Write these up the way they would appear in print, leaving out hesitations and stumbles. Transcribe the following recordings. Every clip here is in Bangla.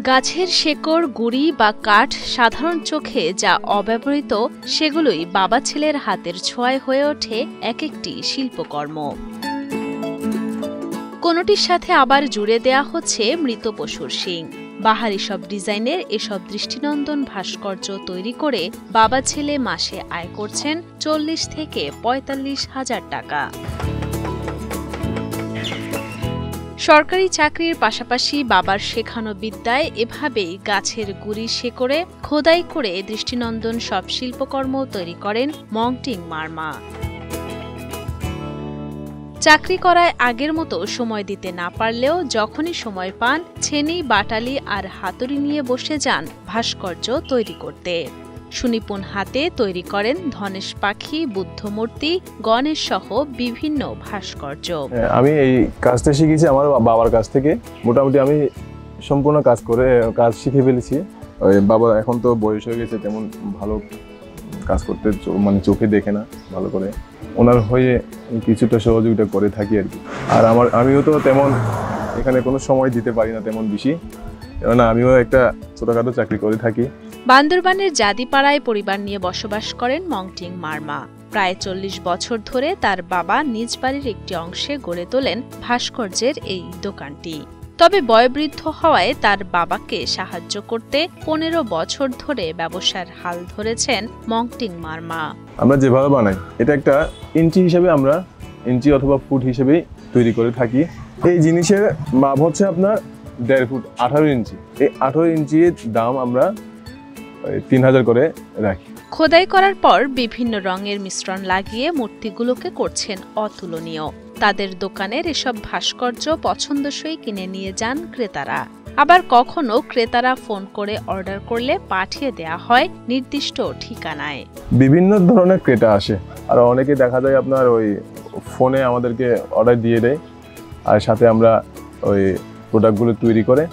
গাছের শেকড়, গুঁড়ি বা কাঠ সাধারণ চোখে যা অব্যবহৃত, সেগুলোই বাবা ছেলের হাতের ছোঁয়ায় হয়ে ওঠে এক একটি শিল্পকর্ম। কোনোটির সাথে আবার জুড়ে দেয়া হচ্ছে মৃত পশুর শিং। বাহারি সব ডিজাইনের এসব দৃষ্টিনন্দন ভাস্কর্য তৈরি করে বাবা ছেলে মাসে আয় করছেন 40 থেকে 45 হাজার টাকা। সরকারি চাকরির পাশাপাশি বাবার শেখানো বিদ্যায় এভাবেই গাছের গুঁড়ি শেকড়ে খোদাই করে দৃষ্টিনন্দন সব শিল্পকর্ম তৈরি করেন মংটিং মারমা। চাকরি করায় আগের মতো সময় দিতে না পারলেও যখনই সময় পান ছেনি, বাটালি আর হাতুড়ি নিয়ে বসে যান ভাস্কর্য তৈরি করতে। সুনিপুণ হাতে তৈরি করেন ধনেশ পাখি, বুদ্ধমূর্তি, গণেশ সহ বিভিন্ন ভাস্কর্য। আমি এই কাজটা শিখেছি আমার বাবার কাছ থেকে। মোটামুটি আমি সম্পূর্ণ কাজ শিখে ফেলেছি। ওই বাবা এখন তো বয়স হয়ে গেছে, তেমন ভালো কাজ করতে মানে চোখে দেখে না ভালো করে, ওনার হয়ে কিছুটা সহযোগিতা করে থাকি আর কি। আর আমিও তো তেমন এখানে কোনো সময় দিতে পারি না তেমন বেশি, কেননা আমিও একটা ছোটখাটো চাকরি করে থাকি। বান্দরবানের জাদিপাড়ায় পরিবার নিয়ে বসবাস করেন মংটিং মারমা। প্রায় 40 বছর ধরে তার বাবা নিজ বাড়ির একটি অংশে গড়ে তোলেন ভাস্কর্যের এই দোকানটি। তবে বয়োবৃদ্ধ হওয়ায় তার বাবাকে সাহায্য করতে 15 বছর ধরে ব্যবসার হাল ধরেছেন মংটিং মারমা। আমরা যেভাবে বানাই এটা একটা ইঞ্চি হিসেবে, আমরা ইঞ্চি অথবা ফুট হিসেবে তৈরি করে থাকি। এই জিনিসের মাপ হচ্ছে আপনার 1.5 ফুট 18 ইঞ্চি। এই 18 ইঞ্চির দাম আমরা 3000 করে রাখি। খোদাই করার পর বিভিন্ন রঙের মিশ্রণ লাগিয়ে মূর্তিগুলোকে করছেন অতুলনীয়। তাদের দোকানের এসব ভাস্কর্য পছন্দসই কিনে নিয়ে যান ক্রেতারা। আবার কখনো ক্রেতারা ফোন করে অর্ডার করলে পাঠিয়ে দেয়া হয় নির্দিষ্ট ঠিকানায়। বিভিন্ন ধরনের ক্রেতা আসে, আর অনেকে দেখা যায় আপনার ওই ফোনে আমাদেরকে অর্ডার দিয়ে দেয়, আর সাথে আমরা ওই প্রোডাক্টগুলো তৈরি করে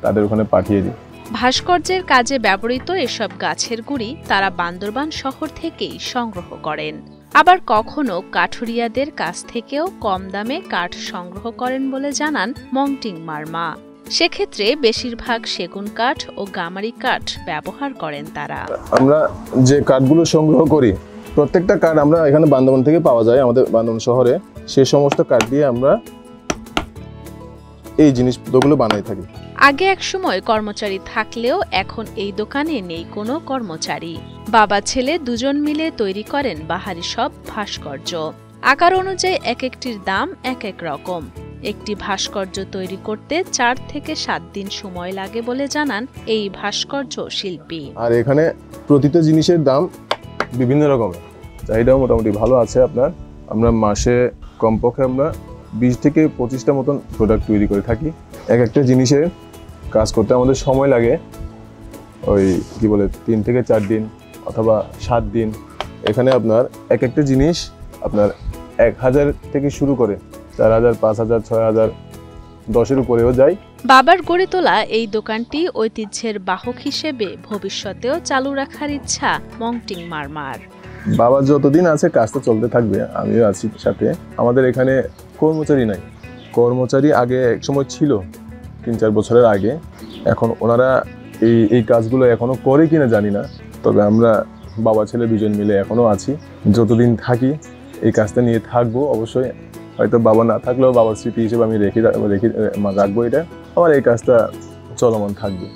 তাদের ওখানে পাঠিয়ে দিই। ভাস্কর্যের কাজে ব্যবহৃত এসব গাছের গুঁড়ি তারা বান্দরবান শহর থেকেই সংগ্রহ করেন। আবার কখনো কাঠুরিয়াদের কাছ থেকেও কম দামে কাঠ সংগ্রহ করেন বলে জানান মংটিং মারমা। সেক্ষেত্রে বেশিরভাগ সেগুন কাঠ ও গামারি কাঠ ব্যবহার করেন তারা। আমরা যে কাঠগুলো সংগ্রহ করি প্রত্যেকটা কাঠ আমরা এখানে বান্দরবান থেকে পাওয়া যায়, আমাদের বান্দরবান শহরে। সেই সমস্ত কাঠ দিয়ে আমরা এই জিনিসগুলো বানাই থাকি। আগে এক সময় কর্মচারী থাকলেও এখন এই দোকানে নেই কোনো কর্মচারী। বাবা ছেলে দুজন মিলে তৈরি করেন বাহারি সব ভাস্কর্য। আকার অনুযায়ী এক একটির দাম এক এক রকম। একটি ভাস্কর্য তৈরি করতে 4 থেকে 7 দিন সময় লাগে বলে জানান এই ভাস্কর্য শিল্পী। আর এখানে প্রতিটা জিনিসের দাম বিভিন্ন রকমের, চাহিদাও মোটামুটি ভালো আছে আপনার। আমরা মাসে কমপক্ষে আমরা 20 থেকে 25টা মতন প্রোডাক্ট তৈরি করে থাকি। এক একটা জিনিসের কাজ করতে আমাদের সময় লাগে ওই 3 থেকে 4 দিন অথবা 7 দিন। এখানে আপনার এক একটা জিনিস আপনার 1000 থেকে শুরু করে 4000, 5000, 6000, 10-এর উপরেও যায়। বাবার গড়ে তোলা এই দোকানটি ঐতিহ্যের বাহক হিসেবে ভবিষ্যতেও চালু রাখার ইচ্ছা মংটিং মারমার। বাবা যতদিন আছে কাজটা চলতে থাকবে, আমিও আছি সাথে। আমাদের এখানে কর্মচারী নাই। কর্মচারী আগে এক সময় ছিল 3-4 বছরের আগে, এখন ওনারা এই কাজগুলো এখনো করে কিনা জানি না, তবে আমরা বাবা ছেলে দুজন মিলে এখনো আছি। যতদিন থাকি এই কাজটা নিয়ে থাকবো অবশ্যই। হয়তো বাবা না থাকলেও বাবার স্মৃতি হিসেবে আমি রেখে রাখবো এটা। আমার এই কাজটা চলমান থাকবে।